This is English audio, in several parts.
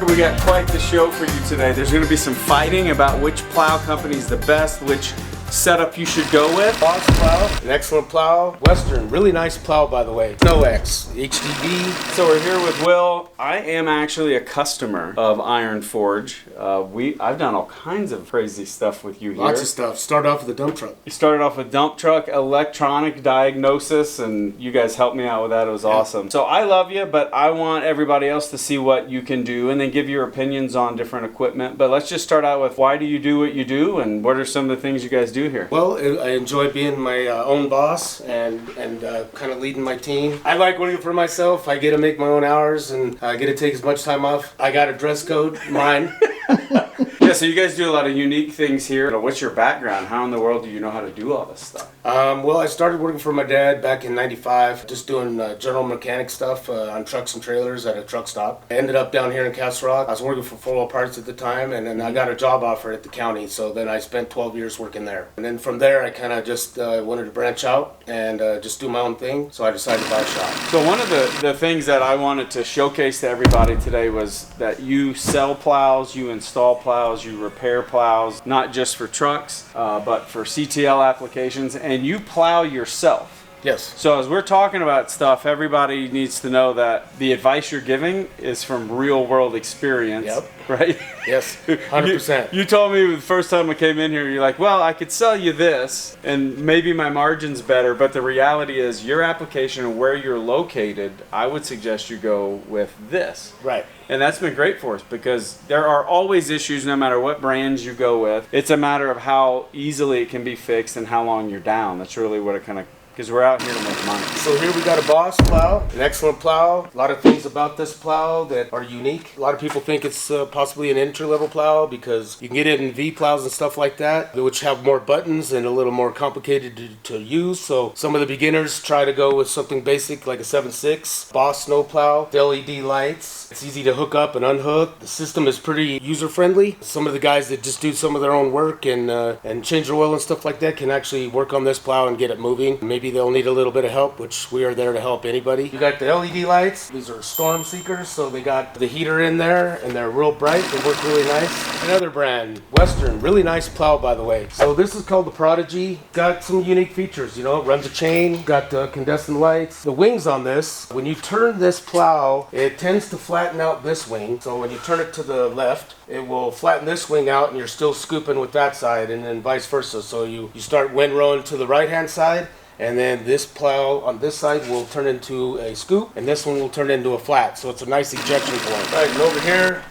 We got quite the show for you today. There's going to be some fighting about which plow company is the best, which setup you should go with. Plows plow, an excellent plow. Western, really nice plow by the way. SnowX, HDV. So we're here with Will. I am actually a customer of IronForge. I've done all kinds of crazy stuff with you here. Lots of stuff. Started off with a dump truck. You started off with dump truck, electronic diagnosis, and you guys helped me out with that. It was awesome. So I love you, but I want everybody else to see what you can do and then give your opinions on different equipment. But let's just start out with why do you do what you do and what are some of the things you guys do here? Well, I enjoy being my own boss and kind of leading my team. I like working for myself. I get to make my own hours and I get to take as much time off. I got a dress code, mine. Yeah, so you guys do a lot of unique things here. What's your background? How in the world do you know how to do all this stuff? Well, I started working for my dad back in '95, just doing general mechanic stuff on trucks and trailers at a truck stop. I ended up down here in Castle Rock. I was working for 4 Wheel Parts at the time, and then I got a job offer at the county, so then I spent 12 years working there. And then from there, I kind of just wanted to branch out and just do my own thing, so I decided to buy a shop. So one of the things that I wanted to showcase to everybody today was that you sell plows, you install plows, you repair plows, not just for trucks, but for CTL applications, and you plow yourself. Yes. So as we're talking about stuff, everybody needs to know that the advice you're giving is from real world experience. Yep. Right? Yes, 100%. You told me the first time I came in here, you're like, well, I could sell you this and maybe my margin's better, but the reality is your application and where you're located, I would suggest you go with this. Right. And that's been great for us because there are always issues no matter what brands you go with. It's a matter of how easily it can be fixed and how long you're down. That's really what it kind of, because we're out here to make money. So here we got a Boss plow, an excellent plow. A lot of things about this plow that are unique. A lot of people think it's possibly an entry-level plow because you can get it in v-plows and stuff like that, which have more buttons and a little more complicated to use. So some of the beginners try to go with something basic like a 7.6 Boss snowplow, the LED lights. It's easy to hook up and unhook. The system is pretty user-friendly. Some of the guys that just do some of their own work and change their oil and stuff like that can actually work on this plow and get it moving. Maybe they'll need a little bit of help, which we are there to help anybody. You got the LED lights. These are storm seekers, so they got the heater in there and they're real bright. They work really nice. Another brand, Western, really nice plow by the way. So this is called the Prodigy. Got some unique features, you know, it runs a chain, got incandescent lights. The wings on this, when you turn this plow, it tends to flatten out this wing. So when you turn it to the left, it will flatten this wing out and you're still scooping with that side and then vice versa. So you start windrowing to the right hand side, and then this plow on this side will turn into a scoop, and this one will turn into a flat. So it's a nice ejection point. All right, and over here,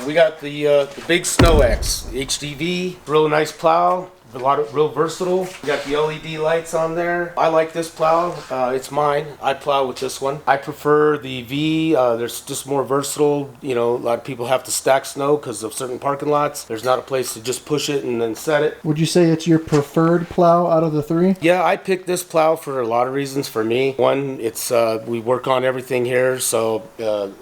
we got the big SnowX HDV, real nice plow. A lot of real versatile. We got the LED lights on there. I like this plow. It's mine. I plow with this one. I prefer the V. There's just more versatile. You know, a lot of people have to stack snow because of certain parking lots. There's not a place to just push it and then set it. Would you say it's your preferred plow out of the three? Yeah, I picked this plow for a lot of reasons for me. One, it's we work on everything here, so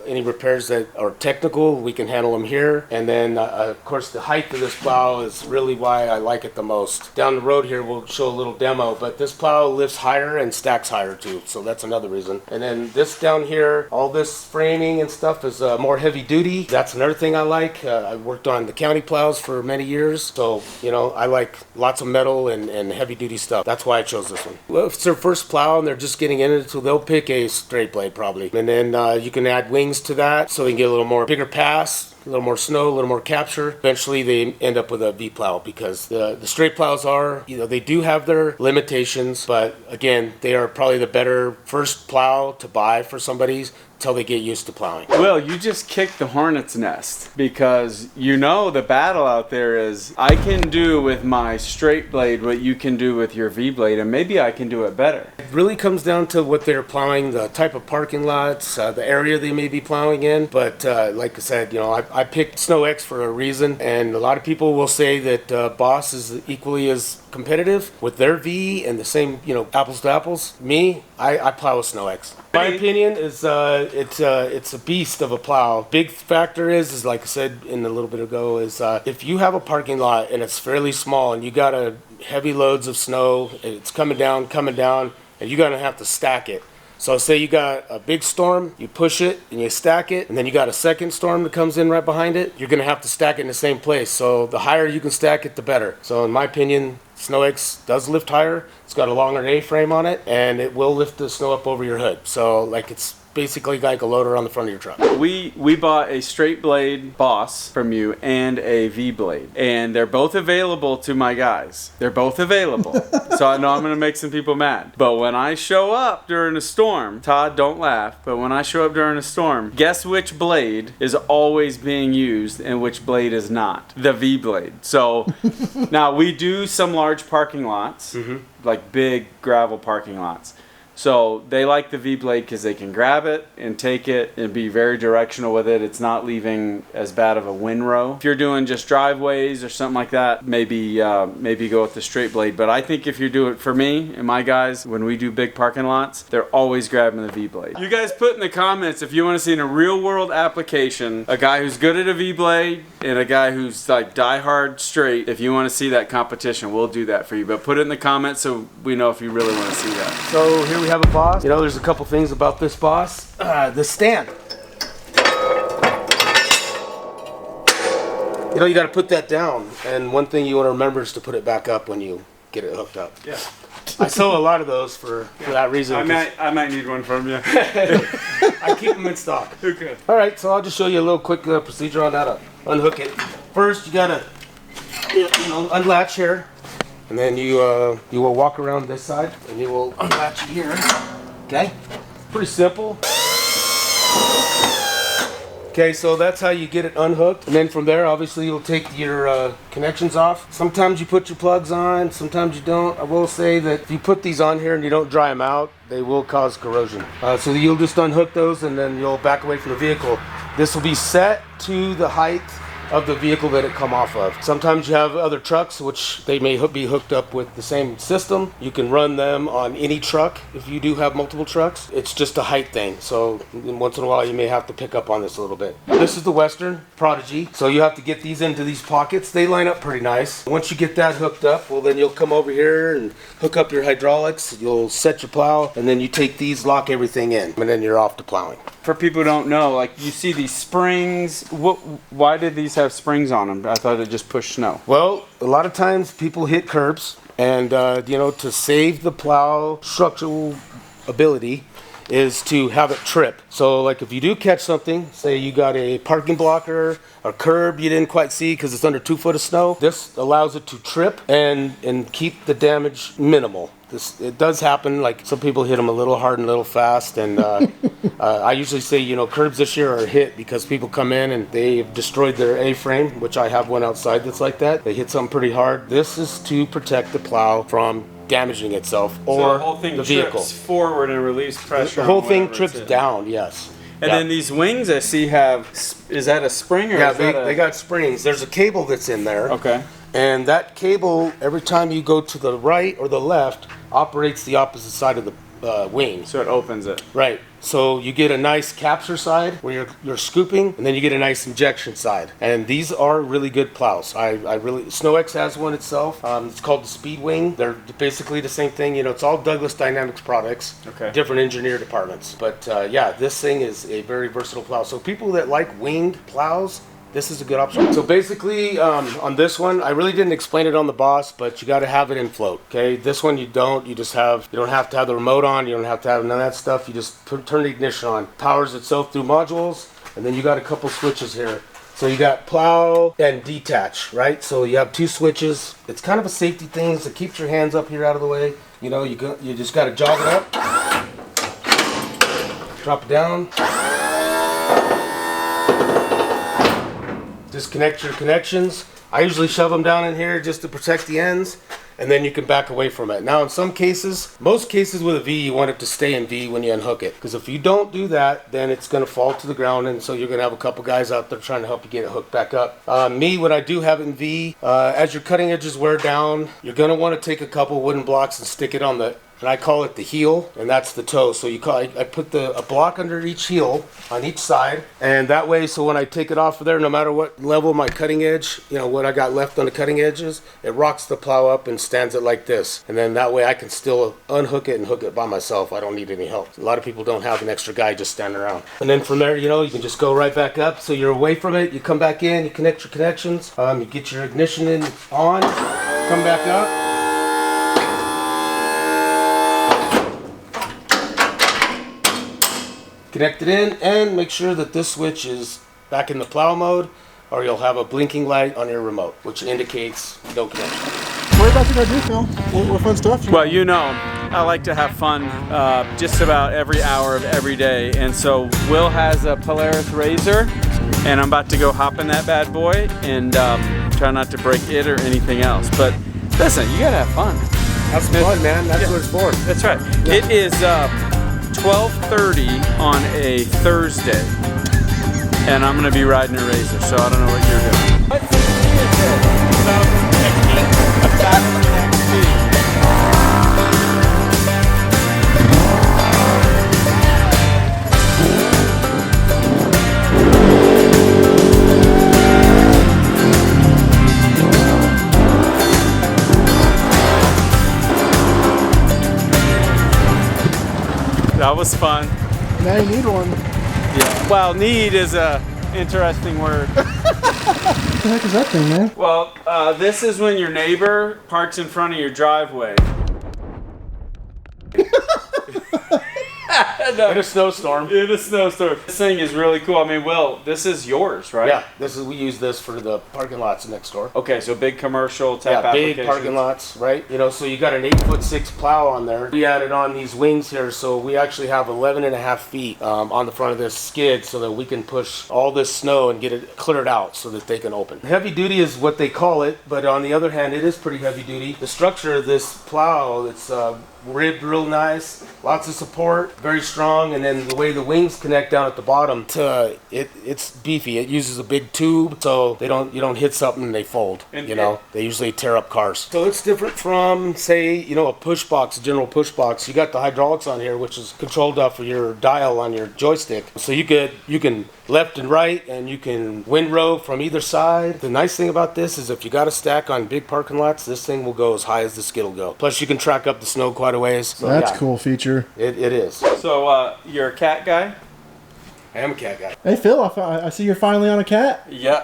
any repairs that are technical, we can handle them here. And then, of course, the height of this plow is really why I like it the most. Down the road here, we'll show a little demo, but this plow lifts higher and stacks higher too, so that's another reason. And then this down here, all this framing and stuff is more heavy duty. That's another thing I like. I worked on the county plows for many years, so you know I like lots of metal and heavy duty stuff. That's why I chose this one. Well, if it's their first plow and they're just getting into it, so they'll pick a straight blade probably. And then you can add wings to that so they can get a little more bigger pass, a little more snow, a little more capture. Eventually they end up with a V-plow because the straight plows are, you know, they do have their limitations, but again, they are probably the better first plow to buy for somebody until they get used to plowing. Well, you just kicked the hornet's nest because you know the battle out there is I can do with my straight blade what you can do with your V-blade, and maybe I can do it better. It really comes down to what they're plowing, the type of parking lots, the area they may be plowing in. But like I said, you know, I picked SnowX for a reason, and a lot of people will say that Boss is equally as competitive with their V and the same, you know, apples to apples. Me, I plow with SnowX. My opinion is it's a beast of a plow. Big factor is like I said in a little bit ago, is if you have a parking lot and it's fairly small and you got a heavy loads of snow, and it's coming down, and you're gonna have to stack it. So say you got a big storm, you push it and you stack it, and then you got a second storm that comes in right behind it, you're gonna have to stack it in the same place. So the higher you can stack it, the better. So in my opinion, SnowX does lift higher. It's got a longer A-frame on it, and it will lift the snow up over your hood. So like it's basically like a loader on the front of your truck. We bought a straight blade Boss from you and a V blade, and they're both available to my guys. They're both available. So I know I'm gonna make some people mad. But when I show up during a storm, Todd, don't laugh, but when I show up during a storm, guess which blade is always being used and which blade is not? The V blade. So now we do some large parking lots, like big gravel parking lots. So they like the V-blade because they can grab it and take it and be very directional with it. It's not leaving as bad of a windrow. If you're doing just driveways or something like that, maybe go with the straight blade. But I think if you do it, for me and my guys, when we do big parking lots, they're always grabbing the V-blade. You guys put in the comments if you want to see in a real world application, a guy who's good at a V-blade and a guy who's like die-hard straight. If you want to see that competition, we'll do that for you. But put it in the comments so we know if you really want to see that. So here we have a Boss. You know, there's a couple things about this Boss. The stand. You know, you got to put that down, and one thing you want to remember is to put it back up when you get it hooked up. Yeah. I sell a lot of those for that reason. I might need one from you. I keep them in stock. Okay. All right, so I'll just show you a little quick procedure on how to unhook it. First, you gotta unlatch here, and then you will walk around this side, and you will unlatch it here. Okay, pretty simple. Okay, so that's how you get it unhooked, and then from there, obviously, you'll take your connections off. Sometimes you put your plugs on, sometimes you don't. I will say that if you put these on here and you don't dry them out, they will cause corrosion. So you'll just unhook those, and then you'll back away from the vehicle. This will be set to the height of the vehicle that it come off of. Sometimes you have other trucks which they may be hooked up with the same system. You can run them on any truck if you do have multiple trucks. It's just a height thing, so once in a while you may have to pick up on this a little bit. This is the Western Prodigy, so you have to get these into these pockets. They line up pretty nice. Once you get that hooked up, well then you'll come over here and hook up your hydraulics, you'll set your plow, and then you take these, lock everything in, and then you're off to plowing. For people who don't know, like you see these springs, why did these have springs on them? I thought it just pushed snow. Well, a lot of times people hit curbs, and to save the plow structural ability is to have it trip. So like if you do catch something, say you got a parking blocker, a curb you didn't quite see because it's under 2 foot of snow, this allows it to trip and keep the damage minimal. It does happen, like some people hit them a little hard and a little fast, and I usually say, curbs this year are hit because people come in and they've destroyed their A-frame, which I have one outside that's like that. They hit something pretty hard. This is to protect the plow from damaging itself or the whole thing the vehicle. trips forward and relieves pressure. The whole thing trips down, yes. And then these wings I see have, is that a spring or is that they got springs. There's a cable that's in there. Okay. And that cable, every time you go to the right or the left, operates the opposite side of the wing. So it opens it. Right. So you get a nice capture side where you're scooping, and then you get a nice injection side. And these are really good plows. SnowX has one itself. It's called the Speed Wing. They're basically the same thing. It's all Douglas Dynamics products. Okay. Different engineer departments. But this thing is a very versatile plow. So people that like winged plows, this is a good option. So basically, on this one, I really didn't explain it on the Boss, but you got to have it in float. Okay, this one you don't. You don't have to have the remote on. You don't have to have none of that stuff. You just turn the ignition on. Powers itself through modules, and then you got a couple switches here. So you got plow and detach, right? So you have 2 switches. It's kind of a safety thing, so it keeps your hands up here out of the way. You just got to jog it up, drop it down. Disconnect your connections. I usually shove them down in here just to protect the ends, and then you can back away from it. Now in most cases with a V, you want it to stay in V when you unhook it, because if you don't do that, then it's going to fall to the ground, and so you're going to have a couple guys out there trying to help you get it hooked back up. When I do have it in V, as your cutting edges wear down, you're going to want to take a couple wooden blocks and stick it on the and I call it the heel, and that's the toe. So I put a block under each heel on each side, and that way, so when I take it off of there, no matter what level my cutting edge, what I got left on the cutting edges, it rocks the plow up and stands it like this. And then that way I can still unhook it and hook it by myself. I don't need any help. A lot of people don't have an extra guy just standing around. And then from there, you can just go right back up. So you're away from it, you come back in, you connect your connections, you get your ignition on, come back up. Connect it in and make sure that this switch is back in the plow mode, or you'll have a blinking light on your remote, which indicates no connection. What about you gonna do, Phil? What fun stuff? Well, I like to have fun just about every hour of every day. And so Will has a Polaris Razor, and I'm about to go hop in that bad boy and try not to break it or anything else. But listen, you gotta have fun. Have some fun, man. That's what it's for. That's right. Yeah. It is 12:30 on a Thursday, and I'm gonna be riding a Razor, so I don't know what you're doing. What CD is this? 2016. A Fast XP. That was fun. Now you need one. Yeah. Well, need is a interesting word. What the heck is that thing, man? Well, this is when your neighbor parks in front of your driveway. No. In a snowstorm. In a snowstorm. This thing is really cool. I mean, Will, this is yours, right? Yeah, we use this for the parking lots next door. Okay, so big commercial type applications. Big parking lots, right? So you got an 8'6" plow on there. We added on these wings here, so we actually have 11.5 feet on the front of this skid, so that we can push all this snow and get it cleared out so that they can open. Heavy duty is what they call it, but on the other hand, it is pretty heavy duty. The structure of this plow, it's ribbed real nice, lots of support, very strong, and then the way the wings connect down at the bottom, it's beefy. It uses a big tube, so you don't hit something and they fold. They usually tear up cars. So it's different from, say, a push box, a general push box. You got the hydraulics on here, which is controlled off of your dial on your joystick. So you can left and right, and you can windrow from either side. The nice thing about this is if you got a stack on big parking lots, this thing will go as high as the skid will go. Plus you can track up the snow quite a ways. So, that's a cool feature. It is. So you're a cat guy? I am a cat guy. Hey Phil, I see you're finally on a cat. Yeah.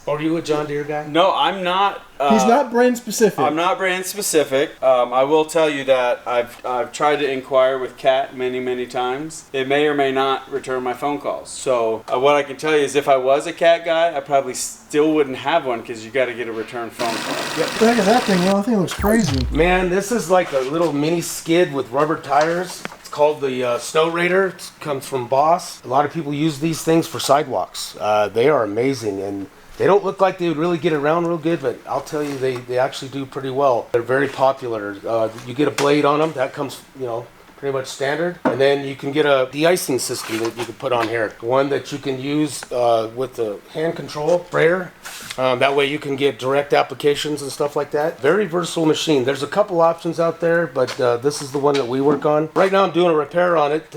Are you a John Deere guy? No, I'm not. He's not brand specific. I'm not brand specific. I will tell you that I've tried to inquire with Cat many times. It may or may not return my phone calls. So what I can tell you is if I was a cat guy, I probably still wouldn't have one because you got to get a return phone call. What the heck is that thing? Well, I think it looks crazy. Man, this is like a little mini skid with rubber tires. It's called the Snow Raider. It comes from Boss. A lot of people use these things for sidewalks. They are amazing, and they don't look like they would really get around real good, but I'll tell you, they actually do pretty well. They're very popular. You get a blade on them. That comes, pretty much standard. And then you can get a de-icing system that you can put on here. One that you can use with the hand control sprayer. That way you can get direct applications and stuff like that. Very versatile machine. There's a couple options out there, but this is the one that we work on. Right now I'm doing a repair on it.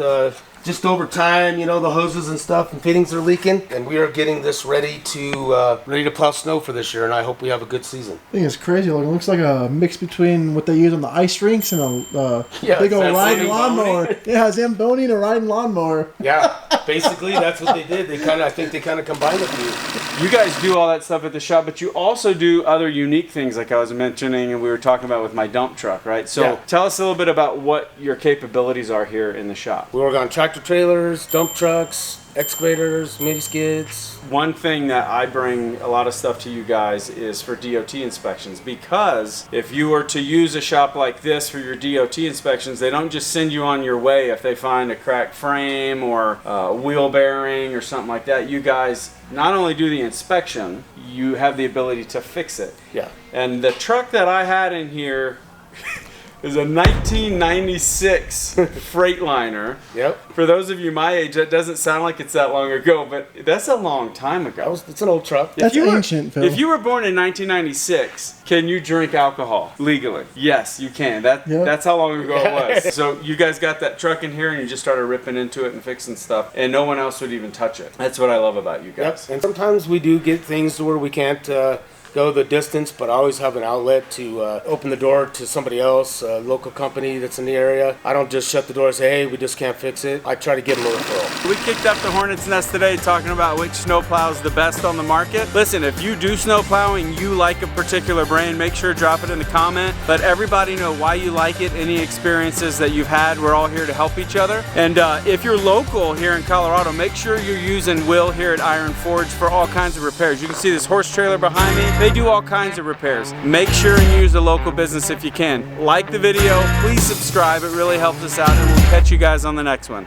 Just over time, the hoses and stuff and fittings are leaking, and we are getting this ready to plow snow for this year, and I hope we have a good season. I think it's crazy. It looks like a mix between what they use on the ice rinks and a big old riding lawnmower. Yeah, Zamboni and a riding lawnmower. Yeah, basically that's what they did. I think they kind of combined the two. You guys do all that stuff at the shop, but you also do other unique things like I was mentioning and we were talking about with my dump truck, right? So Tell us a little bit about what your capabilities are here in the shop. We work on tractor trailers, dump trucks, excavators, mini skids. One thing that I bring a lot of stuff to you guys is for DOT inspections, because if you were to use a shop like this for your DOT inspections, they don't just send you on your way if they find a cracked frame or a wheel bearing or something like that. You guys not only do the inspection, you have the ability to fix it. Yeah. And the truck that I had in here is a 1996 Freightliner. Yep. For those of you my age, that doesn't sound like it's that long ago, but that's a long time ago. It's an old truck. That's ancient, Phil. If you were born in 1996, can you drink alcohol legally? Yes, you can. That's how long ago it was. So you guys got that truck in here and you just started ripping into it and fixing stuff, and no one else would even touch it. That's what I love about you guys. Yep. And sometimes we do get things to where we can't go the distance, but I always have an outlet to open the door to somebody else, a local company that's in the area. I don't just shut the door and say, hey, we just can't fix it. I try to get them a referral. We kicked up the hornet's nest today talking about which snowplow is the best on the market. Listen, if you do snowplow and you like a particular brand, make sure to drop it in the comment. Let everybody know why you like it, any experiences that you've had. We're all here to help each other. And if you're local here in Colorado, make sure you're using Will here at IronForge for all kinds of repairs. You can see this horse trailer behind me. They do all kinds of repairs. Make sure and use a local business if you can. Like the video, please subscribe. It really helps us out, and we'll catch you guys on the next one.